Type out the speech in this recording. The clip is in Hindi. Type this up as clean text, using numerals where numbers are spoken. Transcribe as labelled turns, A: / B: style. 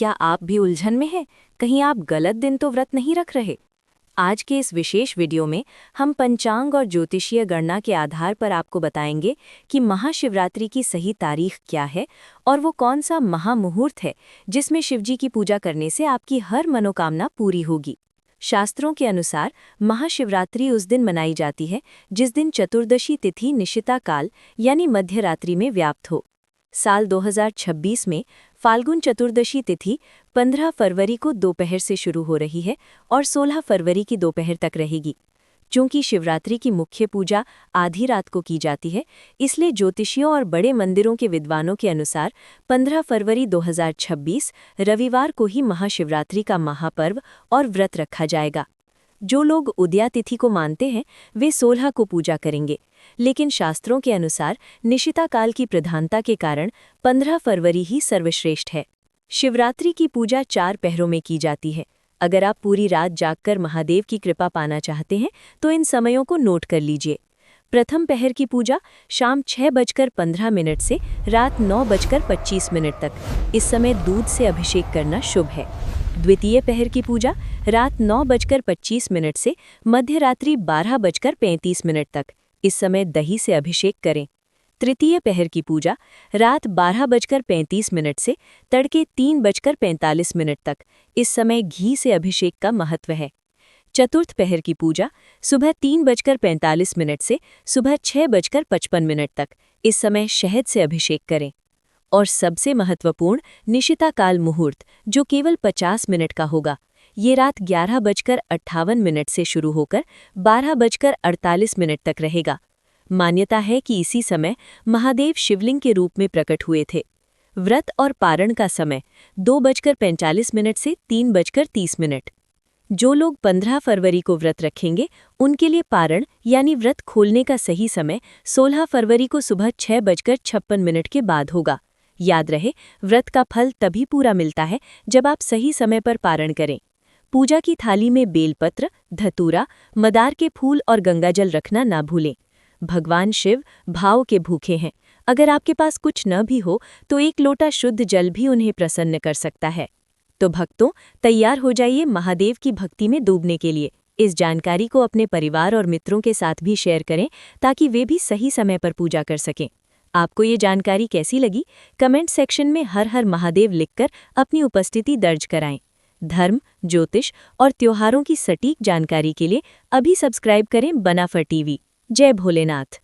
A: क्या आप भी उलझन में हैं? कहीं आप गलत दिन तो व्रत नहीं रख रहे? आज के इस विशेष वीडियो में हम पंचांग और ज्योतिषीय गणना के आधार पर आपको बताएंगे कि महाशिवरात्रि की सही तारीख क्या है और वो कौन सा महामुहूर्त है जिसमें शिवजी की पूजा करने से आपकी हर मनोकामना पूरी होगी। शास्त्रों के अनुसार महाशिवरात्रि उस दिन मनाई जाती है जिस दिन चतुर्दशी तिथि निशिता काल यानी मध्यरात्रि में व्याप्त हो। साल 2026 में फाल्गुन चतुर्दशी तिथि 15 फरवरी को दोपहर से शुरू हो रही है और 16 फरवरी की दोपहर तक रहेगी। चूंकि शिवरात्रि की मुख्य पूजा आधी रात को की जाती है, इसलिए ज्योतिषियों और बड़े मंदिरों के विद्वानों के अनुसार 15 फरवरी 2026 रविवार को ही महाशिवरात्रि का महापर्व और व्रत रखा जाएगा। जो लोग उदया तिथि को मानते हैं वे 16 को पूजा करेंगे, लेकिन शास्त्रों के अनुसार निशिता काल की प्रधानता के कारण 15 फरवरी ही सर्वश्रेष्ठ है। शिवरात्रि की पूजा 4 पहरों में की जाती है। अगर आप पूरी रात जागकर महादेव की कृपा पाना चाहते हैं तो इन समयों को नोट कर लीजिए। प्रथम पहर की पूजा शाम 6:15 से रात 9:25 तक। इस समय दूध से अभिषेक करना शुभ है। द्वितीय पहर की पूजा रात 9:25 से मध्य रात्रि 12:35 तक। इस समय दही से अभिषेक करें। तृतीय पहर की पूजा रात 12:35 से तड़के 3:45 तक। इस समय घी से अभिषेक का महत्व है। चतुर्थ पहर की पूजा सुबह 3:45 से सुबह 6:55 तक। इस समय शहद से अभिषेक करें। और सबसे महत्वपूर्ण निशिता काल मुहूर्त, जो केवल 50 मिनट का होगा, ये रात 11:58 से शुरू होकर 12:48 तक रहेगा। मान्यता है कि इसी समय महादेव शिवलिंग के रूप में प्रकट हुए थे। व्रत और पारण का समय 2:45 से 3:30। जो लोग 15 फरवरी को व्रत रखेंगे उनके लिए पारण यानी व्रत खोलने का सही समय 16 फरवरी को सुबह 6:56 के बाद होगा। याद रहे, व्रत का फल तभी पूरा मिलता है जब आप सही समय पर पारण करें। पूजा की थाली में बेलपत्र, धतूरा, मदार के फूल और गंगाजल रखना ना भूलें। भगवान शिव भाव के भूखे हैं। अगर आपके पास कुछ न भी हो तो 1 लोटा शुद्ध जल भी उन्हें प्रसन्न कर सकता है। तो भक्तों, तैयार हो जाइए महादेव की भक्ति में डूबने के लिए। इस जानकारी को अपने परिवार और मित्रों के साथ भी शेयर करें ताकि वे भी सही समय पर पूजा कर सकें। आपको ये जानकारी कैसी लगी? कमेंट सेक्शन में हर हर महादेव लिखकर अपनी उपस्थिति दर्ज कराएं। धर्म, ज्योतिष और त्योहारों की सटीक जानकारी के लिए अभी सब्सक्राइब करें बनाफर टीवी। जय भोलेनाथ।